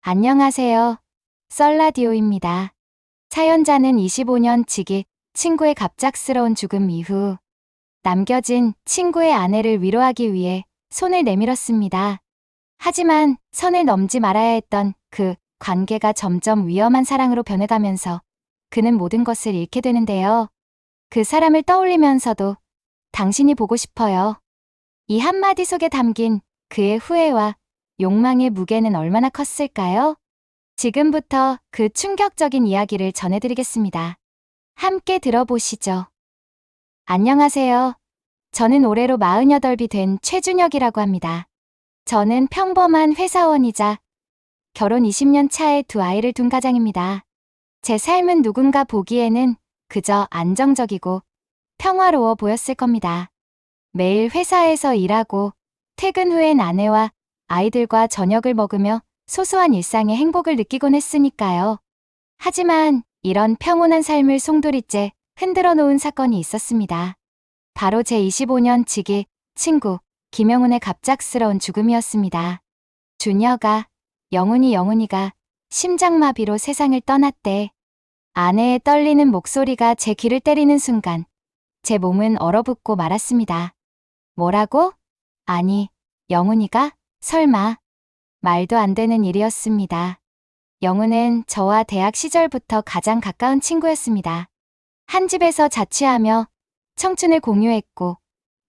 안녕하세요. 썰라디오입니다. 사연자는 25년 지기 친구의 갑작스러운 죽음 이후 남겨진 친구의 아내를 위로하기 위해 손을 내밀었습니다. 하지만 선을 넘지 말아야 했던 그 관계가 점점 위험한 사랑으로 변해가면서 그는 모든 것을 잃게 되는데요. 그 사람을 떠올리면서도 당신이 보고 싶어요. 이 한마디 속에 담긴 그의 후회와 욕망의 무게는 얼마나 컸을까요? 지금부터 그 충격적인 이야기를 전해드리겠습니다. 함께 들어보시죠. 안녕하세요. 저는 올해로 48이 된 최준혁이라고 합니다. 저는 평범한 회사원이자 결혼 20년 차에 두 아이를 둔 가장입니다. 제 삶은 누군가 보기에는 그저 안정적이고 평화로워 보였을 겁니다. 매일 회사에서 일하고 퇴근 후엔 아내와 아이들과 저녁을 먹으며 소소한 일상의 행복을 느끼곤 했으니까요. 하지만 이런 평온한 삶을 송두리째 흔들어 놓은 사건이 있었습니다. 바로 제 25년 지기 친구 김영훈의 갑작스러운 죽음이었습니다. 준혁아, 영훈이가 심장마비로 세상을 떠났대. 아내의 떨리는 목소리가 제 귀를 때리는 순간 제 몸은 얼어붙고 말았습니다. 뭐라고? 아니, 영훈이가? 설마. 말도 안 되는 일이었습니다. 영훈은 저와 대학 시절부터 가장 가까운 친구였습니다. 한 집에서 자취하며 청춘을 공유했고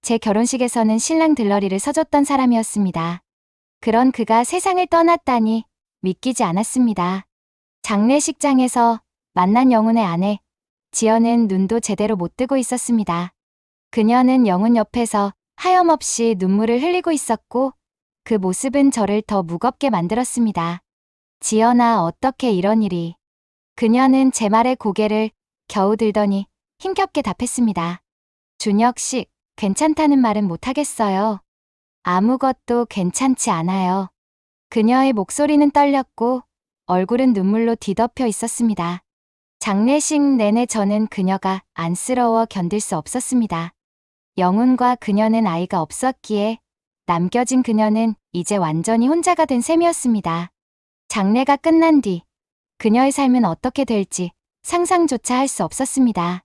제 결혼식에서는 신랑 들러리를 서줬던 사람이었습니다. 그런 그가 세상을 떠났다니 믿기지 않았습니다. 장례식장에서 만난 영훈의 아내 지연은 눈도 제대로 못 뜨고 있었습니다. 그녀는 영훈 옆에서 하염없이 눈물을 흘리고 있었고 그 모습은 저를 더 무겁게 만들었습니다. 지연아, 어떻게 이런 일이. 그녀는 제 말에 고개를 겨우 들더니 힘겹게 답했습니다. 준혁 씨, 괜찮다는 말은 못하겠어요. 아무것도 괜찮지 않아요. 그녀의 목소리는 떨렸고 얼굴은 눈물로 뒤덮여 있었습니다. 장례식 내내 저는 그녀가 안쓰러워 견딜 수 없었습니다. 영훈과 그녀는 아이가 없었기에 남겨진 그녀는 이제 완전히 혼자가 된 셈이었습니다. 장례가 끝난 뒤 그녀의 삶은 어떻게 될지 상상조차 할 수 없었습니다.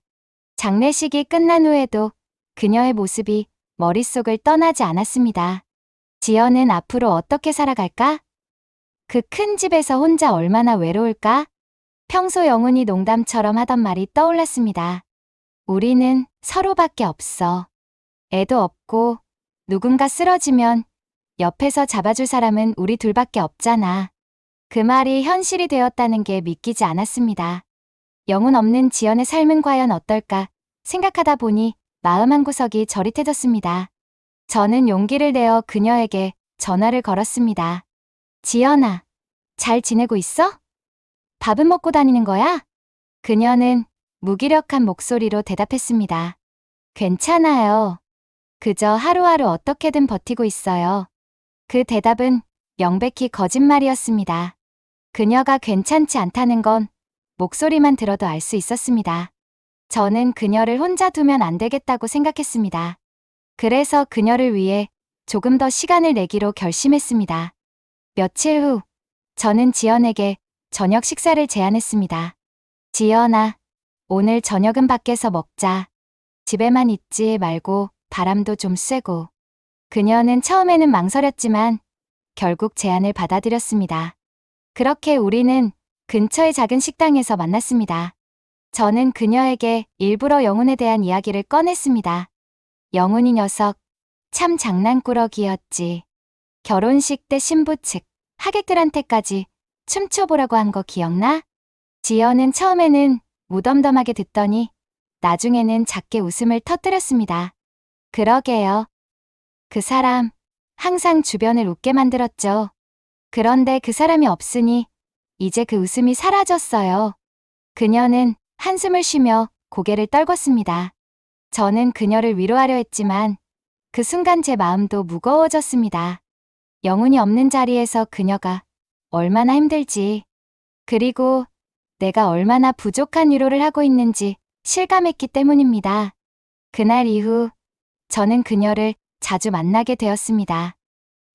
장례식이 끝난 후에도 그녀의 모습이 머릿속을 떠나지 않았습니다. 지연은 앞으로 어떻게 살아갈까? 그 큰 집에서 혼자 얼마나 외로울까? 평소 영훈이 농담처럼 하던 말이 떠올랐습니다. 우리는 서로밖에 없어. 애도 없고 누군가 쓰러지면 옆에서 잡아줄 사람은 우리 둘밖에 없잖아. 그 말이 현실이 되었다는 게 믿기지 않았습니다. 영혼 없는 지연의 삶은 과연 어떨까 생각하다 보니 마음 한구석이 저릿해졌습니다. 저는 용기를 내어 그녀에게 전화를 걸었습니다. 지연아, 잘 지내고 있어? 밥은 먹고 다니는 거야? 그녀는 무기력한 목소리로 대답했습니다. 괜찮아요. 그저 하루하루 어떻게든 버티고 있어요. 그 대답은 명백히 거짓말이었습니다. 그녀가 괜찮지 않다는 건 목소리만 들어도 알 수 있었습니다. 저는 그녀를 혼자 두면 안 되겠다고 생각했습니다. 그래서 그녀를 위해 조금 더 시간을 내기로 결심했습니다. 며칠 후, 저는 지연에게 저녁 식사를 제안했습니다. 지연아, 오늘 저녁은 밖에서 먹자. 집에만 있지 말고 바람도 좀 쐬고. 그녀는 처음에는 망설였지만 결국 제안을 받아들였습니다. 그렇게 우리는 근처의 작은 식당에서 만났습니다. 저는 그녀에게 일부러 영훈에 대한 이야기를 꺼냈습니다. 영훈이 녀석, 참 장난꾸러기였지. 결혼식 때 신부 측 하객들한테까지 춤춰보라고 한 거 기억나? 지연은 처음에는 무덤덤하게 듣더니 나중에는 작게 웃음을 터뜨렸습니다. 그러게요. 그 사람, 항상 주변을 웃게 만들었죠. 그런데 그 사람이 없으니 이제 그 웃음이 사라졌어요. 그녀는 한숨을 쉬며 고개를 떨궜습니다. 저는 그녀를 위로하려 했지만 그 순간 제 마음도 무거워졌습니다. 영훈이 없는 자리에서 그녀가 얼마나 힘들지, 그리고 내가 얼마나 부족한 위로를 하고 있는지 실감했기 때문입니다. 그날 이후 저는 그녀를 자주 만나게 되었습니다.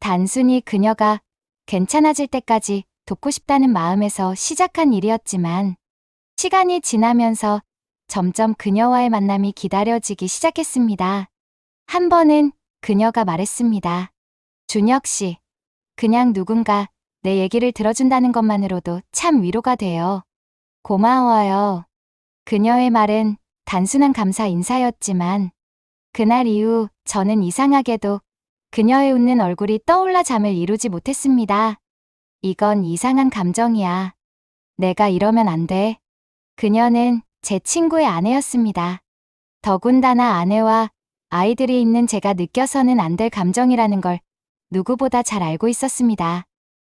단순히 그녀가 괜찮아질 때까지 돕고 싶다는 마음에서 시작한 일이었지만 시간이 지나면서 점점 그녀와의 만남이 기다려지기 시작했습니다. 한 번은 그녀가 말했습니다. 준혁 씨, 그냥 누군가 내 얘기를 들어준다는 것만으로도 참 위로가 돼요. 고마워요. 그녀의 말은 단순한 감사 인사였지만 그날 이후 저는 이상하게도 그녀의 웃는 얼굴이 떠올라 잠을 이루지 못했습니다. 이건 이상한 감정이야. 내가 이러면 안 돼. 그녀는 제 친구의 아내였습니다. 더군다나 아내와 아이들이 있는 제가 느껴서는 안 될 감정이라는 걸 누구보다 잘 알고 있었습니다.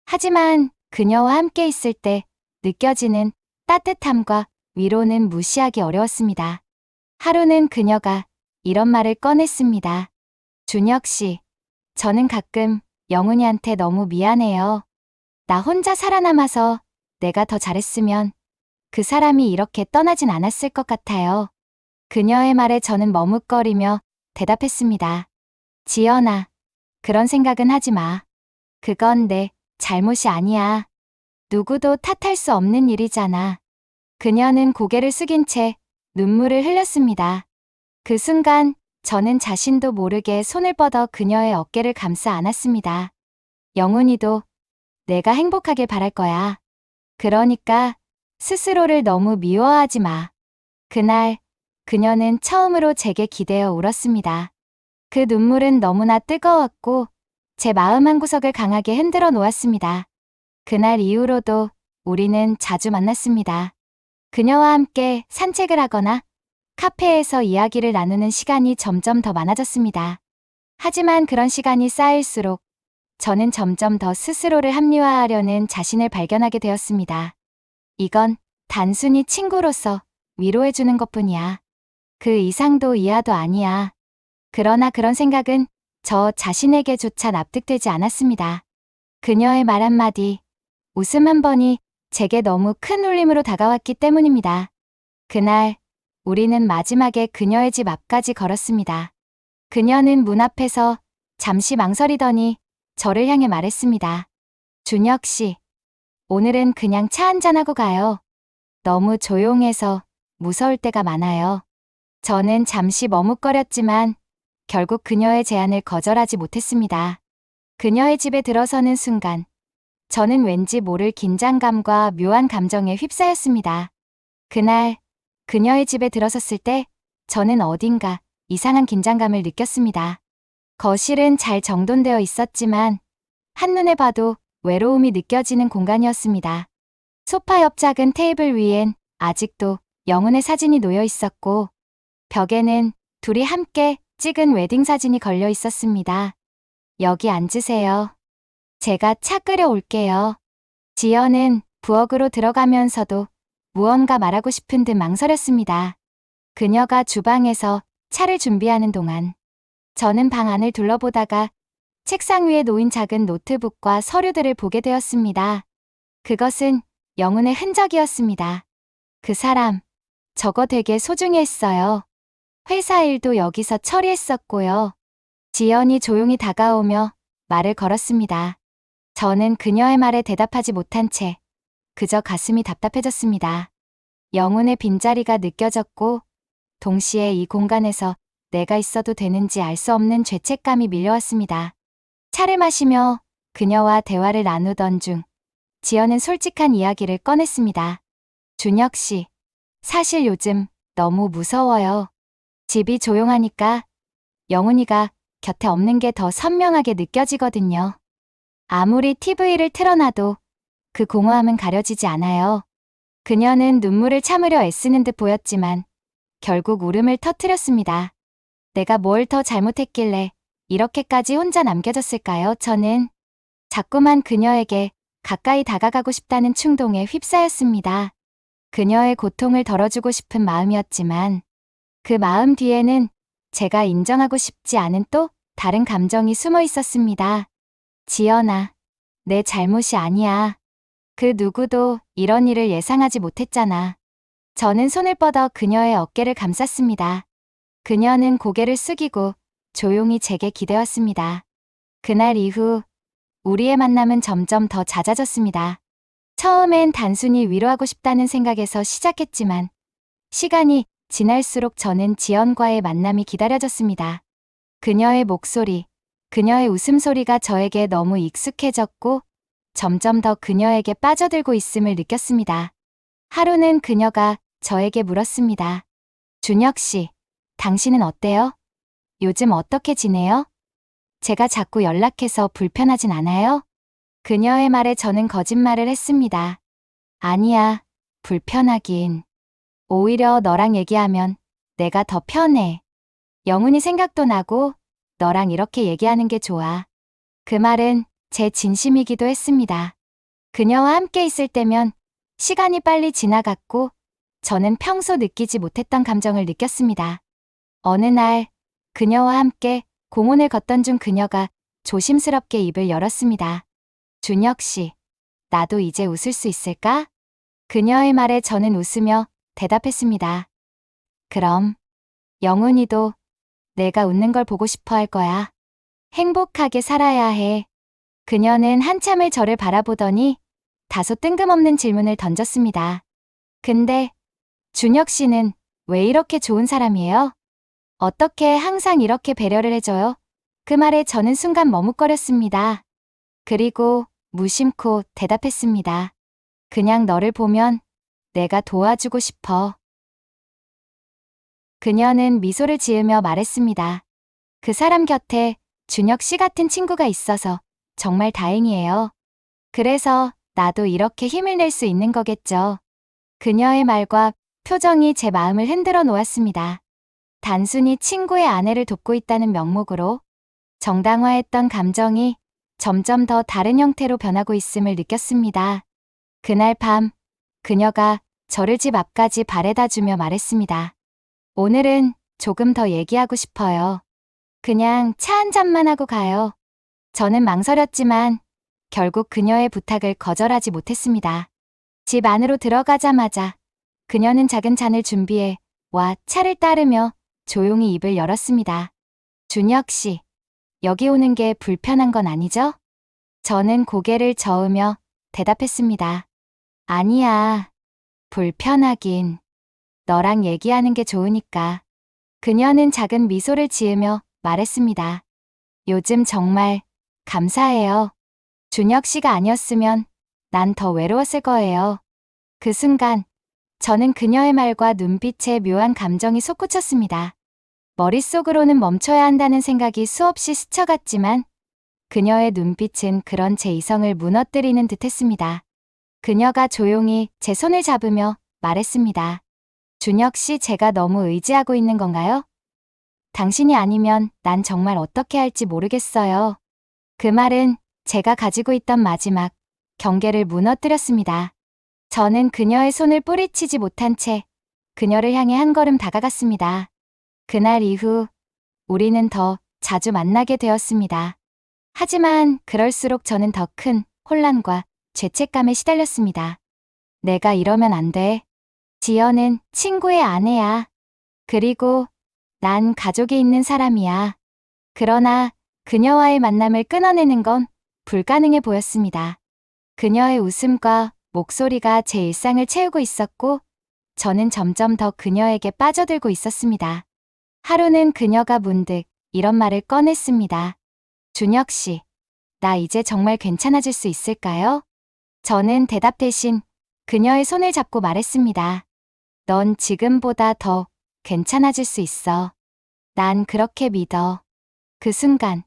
하지만 그녀와 함께 있을 때 느껴지는 따뜻함과 위로는 무시하기 어려웠습니다. 하루는 그녀가 이런 말을 꺼냈습니다. 준혁 씨, 저는 가끔 영훈이한테 너무 미안해요. 나 혼자 살아남아서 내가 더 잘했으면 그 사람이 이렇게 떠나진 않았을 것 같아요. 그녀의 말에 저는 머뭇거리며 대답했습니다. 지연아, 그런 생각은 하지 마. 그건 내 잘못이 아니야. 누구도 탓할 수 없는 일이잖아. 그녀는 고개를 숙인 채 눈물을 흘렸습니다. 그 순간 저는 자신도 모르게 손을 뻗어 그녀의 어깨를 감싸 안았습니다. 영훈이도 내가 행복하길 바랄 거야. 그러니까 스스로를 너무 미워하지 마. 그날 그녀는 처음으로 제게 기대어 울었습니다. 그 눈물은 너무나 뜨거웠고 제 마음 한구석을 강하게 흔들어 놓았습니다. 그날 이후로도 우리는 자주 만났습니다. 그녀와 함께 산책을 하거나 카페에서 이야기를 나누는 시간이 점점 더 많아졌습니다. 하지만 그런 시간이 쌓일수록 저는 점점 더 스스로를 합리화하려는 자신을 발견하게 되었습니다. 이건 단순히 친구로서 위로해주는 것뿐이야. 그 이상도 이하도 아니야. 그러나 그런 생각은 저 자신에게조차 납득되지 않았습니다. 그녀의 말 한마디, 웃음 한 번이 제게 너무 큰 울림으로 다가왔기 때문입니다. 그날 우리는 마지막에 그녀의 집 앞까지 걸었습니다. 그녀는 문 앞에서 잠시 망설이더니 저를 향해 말했습니다. 준혁 씨, 오늘은 그냥 차 한잔하고 가요. 너무 조용해서 무서울 때가 많아요. 저는 잠시 머뭇거렸지만 결국 그녀의 제안을 거절하지 못했습니다. 그녀의 집에 들어서는 순간 저는 왠지 모를 긴장감과 묘한 감정에 휩싸였습니다. 그날 그녀의 집에 들어섰을 때 저는 어딘가 이상한 긴장감을 느꼈습니다. 거실은 잘 정돈되어 있었지만 한눈에 봐도 외로움이 느껴지는 공간이었습니다. 소파 옆 작은 테이블 위엔 아직도 영훈의 사진이 놓여 있었고 벽에는 둘이 함께 찍은 웨딩 사진이 걸려 있었습니다. 여기 앉으세요. 제가 차 끓여 올게요. 지연은 부엌으로 들어가면서도 무언가 말하고 싶은 듯 망설였습니다. 그녀가 주방에서 차를 준비하는 동안 저는 방 안을 둘러보다가 책상 위에 놓인 작은 노트북과 서류들을 보게 되었습니다. 그것은 영훈의 흔적이었습니다. 그 사람, 저거 되게 소중히 했어요. 회사 일도 여기서 처리했었고요. 지연이 조용히 다가오며 말을 걸었습니다. 저는 그녀의 말에 대답하지 못한 채 그저 가슴이 답답해졌습니다. 영훈의 빈자리가 느껴졌고 동시에 이 공간에서 내가 있어도 되는지 알 수 없는 죄책감이 밀려왔습니다. 차를 마시며 그녀와 대화를 나누던 중 지연은 솔직한 이야기를 꺼냈습니다. 준혁 씨, 사실 요즘 너무 무서워요. 집이 조용하니까 영훈이가 곁에 없는 게 더 선명하게 느껴지거든요. 아무리 TV를 틀어놔도 그 공허함은 가려지지 않아요. 그녀는 눈물을 참으려 애쓰는 듯 보였지만 결국 울음을 터뜨렸습니다. 내가 뭘 더 잘못했길래 이렇게까지 혼자 남겨졌을까요? 저는 자꾸만 그녀에게 가까이 다가가고 싶다는 충동에 휩싸였습니다. 그녀의 고통을 덜어주고 싶은 마음이었지만 그 마음 뒤에는 제가 인정하고 싶지 않은 또 다른 감정이 숨어 있었습니다. 지연아, 내 잘못이 아니야. 그 누구도 이런 일을 예상하지 못했잖아. 저는 손을 뻗어 그녀의 어깨를 감쌌습니다. 그녀는 고개를 숙이고 조용히 제게 기대었습니다. 그날 이후 우리의 만남은 점점 더 잦아졌습니다. 처음엔 단순히 위로하고 싶다는 생각에서 시작했지만 시간이 지날수록 저는 지연과의 만남이 기다려졌습니다. 그녀의 목소리, 그녀의 웃음소리가 저에게 너무 익숙해졌고 점점 더 그녀에게 빠져들고 있음을 느꼈습니다. 하루는 그녀가 저에게 물었습니다. 준혁 씨, 당신은 어때요? 요즘 어떻게 지내요? 제가 자꾸 연락해서 불편하진 않아요? 그녀의 말에 저는 거짓말을 했습니다. 아니야, 불편하긴. 오히려 너랑 얘기하면 내가 더 편해. 영훈이 생각도 나고 너랑 이렇게 얘기하는 게 좋아. 그 말은 제 진심이기도 했습니다. 그녀와 함께 있을 때면 시간이 빨리 지나갔고 저는 평소 느끼지 못했던 감정을 느꼈습니다. 어느 날 그녀와 함께 공원을 걷던 중 그녀가 조심스럽게 입을 열었습니다. 준혁 씨, 나도 이제 웃을 수 있을까? 그녀의 말에 저는 웃으며 대답했습니다. 그럼 영훈이도 내가 웃는 걸 보고 싶어 할 거야. 행복하게 살아야 해. 그녀는 한참을 저를 바라보더니 다소 뜬금없는 질문을 던졌습니다. 근데 준혁 씨는 왜 이렇게 좋은 사람이에요? 어떻게 항상 이렇게 배려를 해줘요? 그 말에 저는 순간 머뭇거렸습니다. 그리고 무심코 대답했습니다. 그냥 너를 보면 내가 도와주고 싶어. 그녀는 미소를 지으며 말했습니다. 그 사람 곁에 준혁 씨 같은 친구가 있어서 정말 다행이에요. 그래서 나도 이렇게 힘을 낼 수 있는 거겠죠. 그녀의 말과 표정이 제 마음을 흔들어 놓았습니다. 단순히 친구의 아내를 돕고 있다는 명목으로 정당화했던 감정이 점점 더 다른 형태로 변하고 있음을 느꼈습니다. 그날 밤, 그녀가 저를 집 앞까지 바래다 주며 말했습니다. 오늘은 조금 더 얘기하고 싶어요. 그냥 차 한 잔만 하고 가요. 저는 망설였지만 결국 그녀의 부탁을 거절하지 못했습니다. 집 안으로 들어가자마자 그녀는 작은 잔을 준비해 와 차를 따르며 조용히 입을 열었습니다. 준혁 씨, 여기 오는 게 불편한 건 아니죠? 저는 고개를 저으며 대답했습니다. 아니야, 불편하긴. 너랑 얘기하는 게 좋으니까. 그녀는 작은 미소를 지으며 말했습니다. 요즘 정말 감사해요. 준혁 씨가 아니었으면 난 더 외로웠을 거예요. 그 순간 저는 그녀의 말과 눈빛에 묘한 감정이 솟구쳤습니다. 머릿속으로는 멈춰야 한다는 생각이 수없이 스쳐갔지만 그녀의 눈빛은 그런 제 이성을 무너뜨리는 듯했습니다. 그녀가 조용히 제 손을 잡으며 말했습니다. 준혁 씨, 제가 너무 의지하고 있는 건가요? 당신이 아니면 난 정말 어떻게 할지 모르겠어요. 그 말은 제가 가지고 있던 마지막 경계를 무너뜨렸습니다. 저는 그녀의 손을 뿌리치지 못한 채 그녀를 향해 한 걸음 다가갔습니다. 그날 이후 우리는 더 자주 만나게 되었습니다. 하지만 그럴수록 저는 더 큰 혼란과 죄책감에 시달렸습니다. 내가 이러면 안 돼. 지연은 친구의 아내야. 그리고 난 가족이 있는 사람이야. 그러나 그녀와의 만남을 끊어내는 건 불가능해 보였습니다. 그녀의 웃음과 목소리가 제 일상을 채우고 있었고 저는 점점 더 그녀에게 빠져들고 있었습니다. 하루는 그녀가 문득 이런 말을 꺼냈습니다. 준혁 씨, 나 이제 정말 괜찮아질 수 있을까요? 저는 대답 대신 그녀의 손을 잡고 말했습니다. 넌 지금보다 더 괜찮아질 수 있어. 난 그렇게 믿어. 그 순간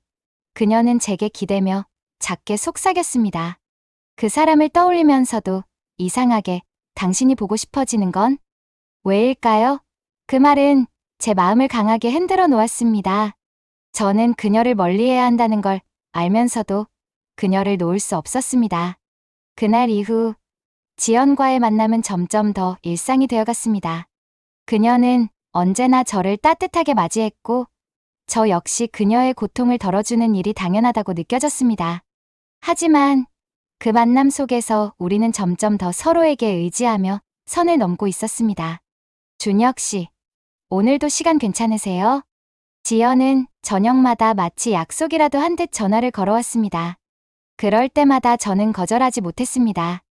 그녀는 제게 기대며 작게 속삭였습니다. 그 사람을 떠올리면서도 이상하게 당신이 보고 싶어지는 건 왜일까요? 그 말은 제 마음을 강하게 흔들어 놓았습니다. 저는 그녀를 멀리해야 한다는 걸 알면서도 그녀를 놓을 수 없었습니다. 그날 이후 지연과의 만남은 점점 더 일상이 되어갔습니다. 그녀는 언제나 저를 따뜻하게 맞이했고 저 역시 그녀의 고통을 덜어주는 일이 당연하다고 느껴졌습니다. 하지만 그 만남 속에서 우리는 점점 더 서로에게 의지하며 선을 넘고 있었습니다. 준혁 씨, 오늘도 시간 괜찮으세요? 지연은 저녁마다 마치 약속이라도 한 듯 전화를 걸어왔습니다. 그럴 때마다 저는 거절하지 못했습니다.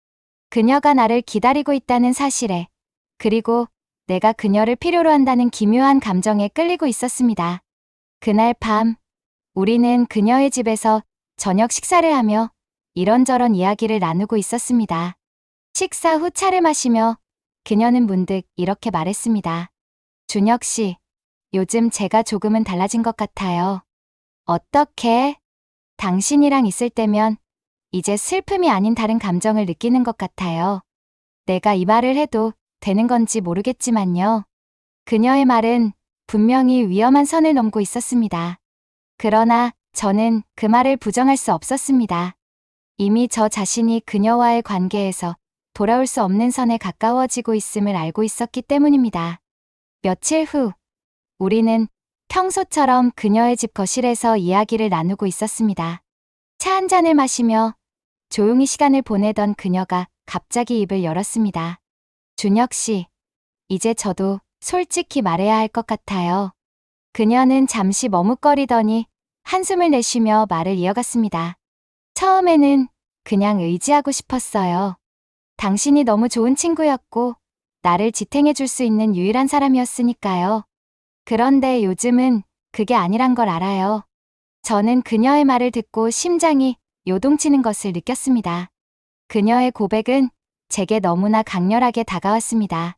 그녀가 나를 기다리고 있다는 사실에, 그리고 내가 그녀를 필요로 한다는 기묘한 감정에 끌리고 있었습니다. 그날 밤, 우리는 그녀의 집에서 저녁 식사를 하며 이런저런 이야기를 나누고 있었습니다. 식사 후 차를 마시며 그녀는 문득 이렇게 말했습니다. 준혁 씨, 요즘 제가 조금은 달라진 것 같아요. 어떻게? 당신이랑 있을 때면 이제 슬픔이 아닌 다른 감정을 느끼는 것 같아요. 내가 이 말을 해도 되는 건지 모르겠지만요. 그녀의 말은 분명히 위험한 선을 넘고 있었습니다. 그러나 저는 그 말을 부정할 수 없었습니다. 이미 저 자신이 그녀와의 관계에서 돌아올 수 없는 선에 가까워지고 있음을 알고 있었기 때문입니다. 며칠 후, 우리는 평소처럼 그녀의 집 거실에서 이야기를 나누고 있었습니다. 차 한 잔을 마시며 조용히 시간을 보내던 그녀가 갑자기 입을 열었습니다. 준혁 씨, 이제 저도 솔직히 말해야 할 것 같아요. 그녀는 잠시 머뭇거리더니 한숨을 내쉬며 말을 이어갔습니다. 처음에는 그냥 의지하고 싶었어요. 당신이 너무 좋은 친구였고 나를 지탱해 줄 수 있는 유일한 사람이었으니까요. 그런데 요즘은 그게 아니란 걸 알아요. 저는 그녀의 말을 듣고 심장이 요동치는 것을 느꼈습니다. 그녀의 고백은 제게 너무나 강렬하게 다가왔습니다.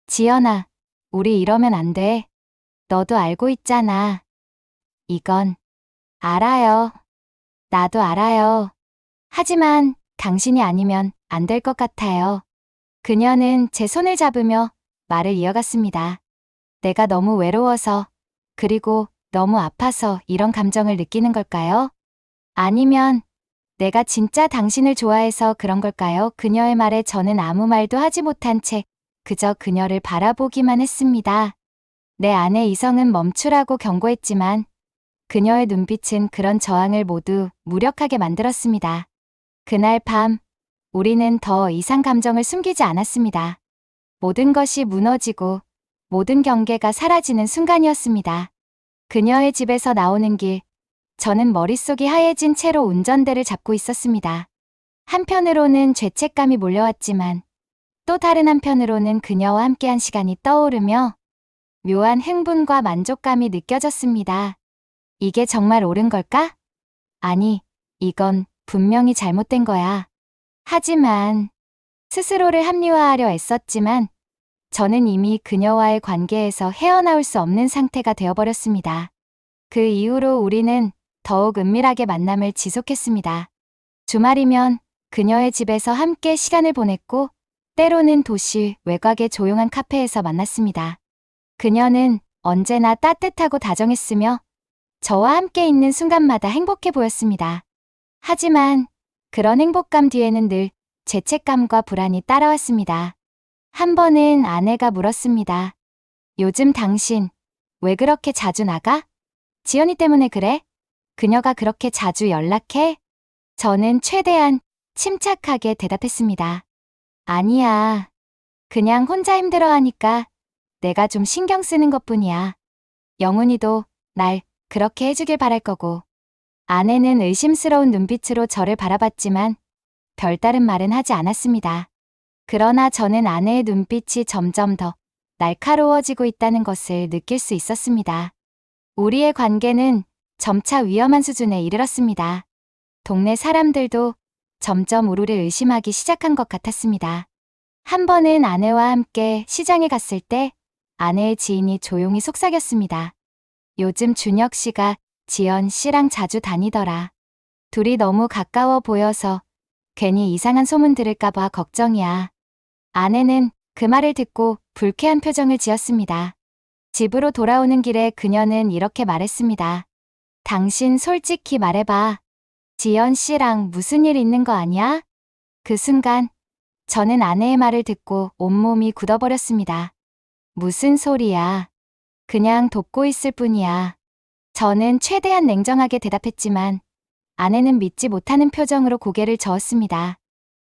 지연아, 우리 이러면 안 돼. 너도 알고 있잖아. 이건 알아요. 나도 알아요. 하지만 당신이 아니면 안 될 것 같아요. 그녀는 제 손을 잡으며 말을 이어갔습니다. 내가 너무 외로워서, 그리고 너무 아파서 이런 감정을 느끼는 걸까요? 아니면 내가 진짜 당신을 좋아해서 그런 걸까요? 그녀의 말에 저는 아무 말도 하지 못한 채 그저 그녀를 바라보기만 했습니다. 내 안의 이성은 멈추라고 경고했지만 그녀의 눈빛은 그런 저항을 모두 무력하게 만들었습니다. 그날 밤, 우리는 더 이상 감정을 숨기지 않았습니다. 모든 것이 무너지고 모든 경계가 사라지는 순간이었습니다. 그녀의 집에서 나오는 길, 저는 머릿속이 하얘진 채로 운전대를 잡고 있었습니다. 한편으로는 죄책감이 몰려왔지만 또 다른 한편으로는 그녀와 함께한 시간이 떠오르며 묘한 흥분과 만족감이 느껴졌습니다. 이게 정말 옳은 걸까? 아니, 이건 분명히 잘못된 거야. 하지만 스스로를 합리화하려 애썼지만 저는 이미 그녀와의 관계에서 헤어나올 수 없는 상태가 되어버렸습니다. 그 이후로 우리는 더욱 은밀하게 만남을 지속했습니다. 주말이면 그녀의 집에서 함께 시간을 보냈고 때로는 도시 외곽의 조용한 카페에서 만났습니다. 그녀는 언제나 따뜻하고 다정했으며 저와 함께 있는 순간마다 행복해 보였습니다. 하지만 그런 행복감 뒤에는 늘 죄책감과 불안이 따라왔습니다. 한 번은 아내가 물었습니다. 요즘 당신 왜 그렇게 자주 나가? 지연이 때문에 그래? 그녀가 그렇게 자주 연락해? 저는 최대한 침착하게 대답했습니다. 아니야. 그냥 혼자 힘들어하니까 내가 좀 신경 쓰는 것뿐이야. 영훈이도 날 그렇게 해주길 바랄 거고. 아내는 의심스러운 눈빛으로 저를 바라봤지만 별다른 말은 하지 않았습니다. 그러나 저는 아내의 눈빛이 점점 더 날카로워지고 있다는 것을 느낄 수 있었습니다. 우리의 관계는 점차 위험한 수준에 이르렀습니다. 동네 사람들도 점점 우리를 의심하기 시작한 것 같았습니다. 한 번은 아내와 함께 시장에 갔을 때 아내의 지인이 조용히 속삭였습니다. 요즘 준혁 씨가 지연 씨랑 자주 다니더라. 둘이 너무 가까워 보여서 괜히 이상한 소문 들을까봐 걱정이야. 아내는 그 말을 듣고 불쾌한 표정을 지었습니다. 집으로 돌아오는 길에 그녀는 이렇게 말했습니다. 당신 솔직히 말해봐. 지연 씨랑 무슨 일 있는 거 아니야? 그 순간 저는 아내의 말을 듣고 온몸이 굳어버렸습니다. 무슨 소리야. 그냥 돕고 있을 뿐이야. 저는 최대한 냉정하게 대답했지만 아내는 믿지 못하는 표정으로 고개를 저었습니다.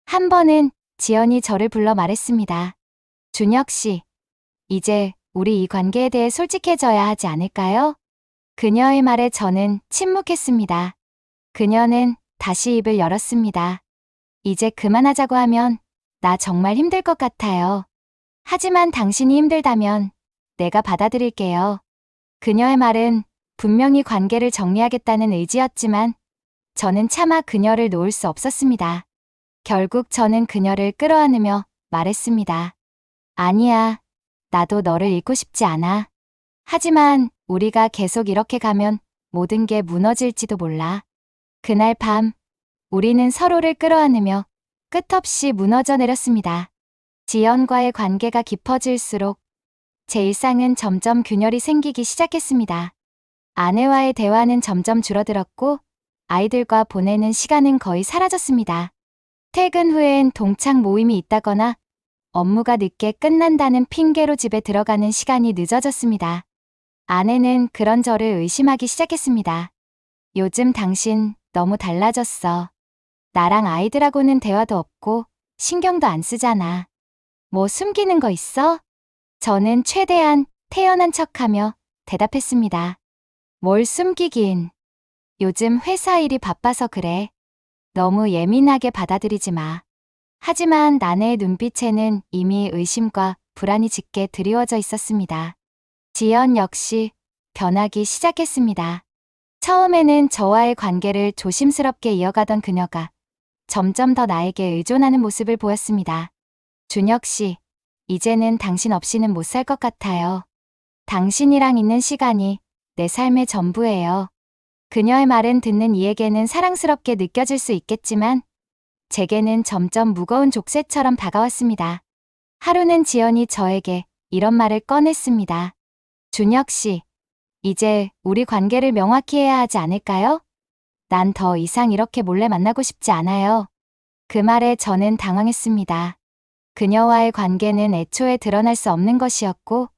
한 번은 지연이 저를 불러 말했습니다. 준혁 씨, 이제 우리 이 관계에 대해 솔직해져야 하지 않을까요? 그녀의 말에 저는 침묵했습니다. 그녀는 다시 입을 열었습니다. 이제 그만하자고 하면 나 정말 힘들 것 같아요. 하지만 당신이 힘들다면 내가 받아들일게요. 그녀의 말은 분명히 관계를 정리하겠다는 의지였지만 저는 차마 그녀를 놓을 수 없었습니다. 결국 저는 그녀를 끌어안으며 말했습니다. 아니야, 나도 너를 잃고 싶지 않아. 하지만 우리가 계속 이렇게 가면 모든 게 무너질지도 몰라. 그날 밤, 우리는 서로를 끌어안으며 끝없이 무너져 내렸습니다. 지연과의 관계가 깊어질수록 제 일상은 점점 균열이 생기기 시작했습니다. 아내와의 대화는 점점 줄어들었고 아이들과 보내는 시간은 거의 사라졌습니다. 퇴근 후엔 동창 모임이 있다거나 업무가 늦게 끝난다는 핑계로 집에 들어가는 시간이 늦어졌습니다. 아내는 그런 저를 의심하기 시작했습니다. 요즘 당신 너무 달라졌어. 나랑 아이들하고는 대화도 없고 신경도 안 쓰잖아. 뭐 숨기는 거 있어? 저는 최대한 태연한 척하며 대답했습니다. 뭘 숨기긴. 요즘 회사 일이 바빠서 그래. 너무 예민하게 받아들이지 마. 하지만 아내의 눈빛에는 이미 의심과 불안이 짙게 드리워져 있었습니다. 지연 역시 변하기 시작했습니다. 처음에는 저와의 관계를 조심스럽게 이어가던 그녀가 점점 더 나에게 의존하는 모습을 보였습니다. 준혁 씨, 이제는 당신 없이는 못 살 것 같아요. 당신이랑 있는 시간이 내 삶의 전부예요. 그녀의 말은 듣는 이에게는 사랑스럽게 느껴질 수 있겠지만 제게는 점점 무거운 족쇄처럼 다가왔습니다. 하루는 지연이 저에게 이런 말을 꺼냈습니다. 준혁 씨, 이제 우리 관계를 명확히 해야 하지 않을까요? 난 더 이상 이렇게 몰래 만나고 싶지 않아요. 그 말에 저는 당황했습니다. 그녀와의 관계는 애초에 드러날 수 없는 것이었고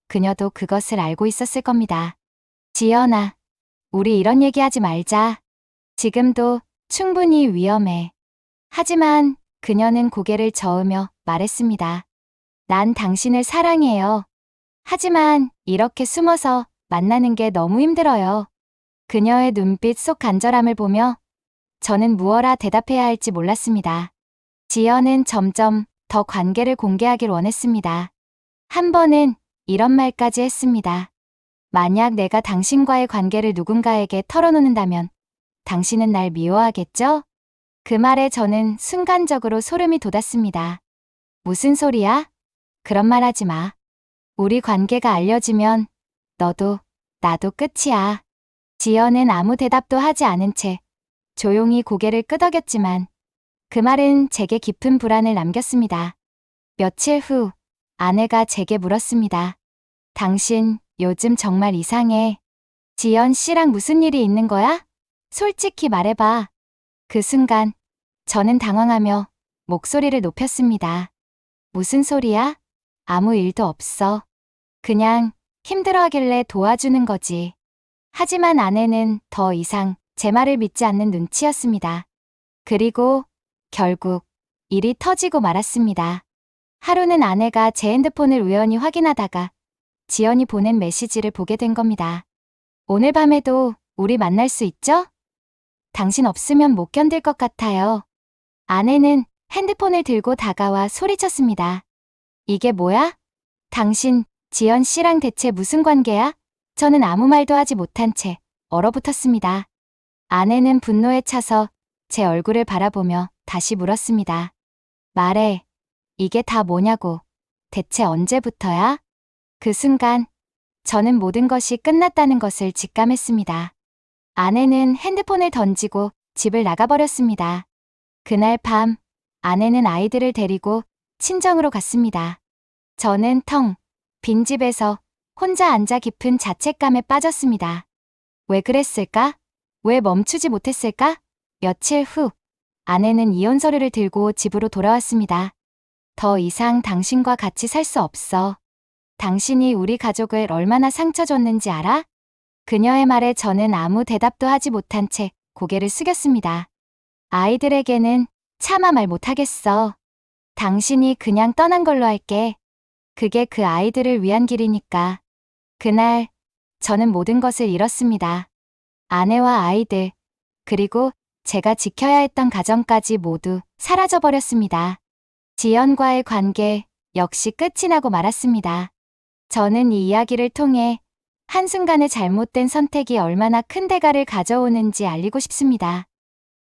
그녀도 그것을 알고 있었을 겁니다. 지연아, 우리 이런 얘기하지 말자. 지금도 충분히 위험해. 하지만 그녀는 고개를 저으며 말했습니다. 난 당신을 사랑해요. 하지만 이렇게 숨어서 만나는 게 너무 힘들어요. 그녀의 눈빛 속 간절함을 보며 저는 무엇라 대답해야 할지 몰랐습니다. 지연은 점점 더 관계를 공개하길 원했습니다. 한 번은 이런 말까지 했습니다. 만약 내가 당신과의 관계를 누군가에게 털어놓는다면 당신은 날 미워하겠죠? 그 말에 저는 순간적으로 소름이 돋았습니다. 무슨 소리야? 그런 말 하지 마. 우리 관계가 알려지면 너도 나도 끝이야. 지연은 아무 대답도 하지 않은 채 조용히 고개를 끄덕였지만 그 말은 제게 깊은 불안을 남겼습니다. 며칠 후 아내가 제게 물었습니다. 당신 요즘 정말 이상해. 지연 씨랑 무슨 일이 있는 거야? 솔직히 말해봐. 그 순간 저는 당황하며 목소리를 높였습니다. 무슨 소리야? 아무 일도 없어. 그냥 힘들어하길래 도와주는 거지. 하지만 아내는 더 이상 제 말을 믿지 않는 눈치였습니다. 그리고 결국 일이 터지고 말았습니다. 하루는 아내가 제 핸드폰을 우연히 확인하다가 지연이 보낸 메시지를 보게 된 겁니다. 오늘 밤에도 우리 만날 수 있죠? 당신 없으면 못 견딜 것 같아요. 아내는 핸드폰을 들고 다가와 소리쳤습니다. 이게 뭐야? 당신, 지연 씨랑 대체 무슨 관계야? 저는 아무 말도 하지 못한 채 얼어붙었습니다. 아내는 분노에 차서 제 얼굴을 바라보며 다시 물었습니다. 말해. 이게 다 뭐냐고. 대체 언제부터야? 그 순간 저는 모든 것이 끝났다는 것을 직감했습니다. 아내는 핸드폰을 던지고 집을 나가버렸습니다. 그날 밤 아내는 아이들을 데리고 친정으로 갔습니다. 저는 텅 빈 집에서 혼자 앉아 깊은 자책감에 빠졌습니다. 왜 그랬을까? 왜 멈추지 못했을까? 며칠 후 아내는 이혼 서류를 들고 집으로 돌아왔습니다. 더 이상 당신과 같이 살 수 없어. 당신이 우리 가족을 얼마나 상처 줬는지 알아? 그녀의 말에 저는 아무 대답도 하지 못한 채 고개를 숙였습니다. 아이들에게는 차마 말 못하겠어. 당신이 그냥 떠난 걸로 할게. 그게 그 아이들을 위한 길이니까. 그날 저는 모든 것을 잃었습니다. 아내와 아이들, 그리고 제가 지켜야 했던 가정까지 모두 사라져버렸습니다. 지연과의 관계 역시 끝이 나고 말았습니다. 저는 이 이야기를 통해 한순간의 잘못된 선택이 얼마나 큰 대가를 가져오는지 알리고 싶습니다.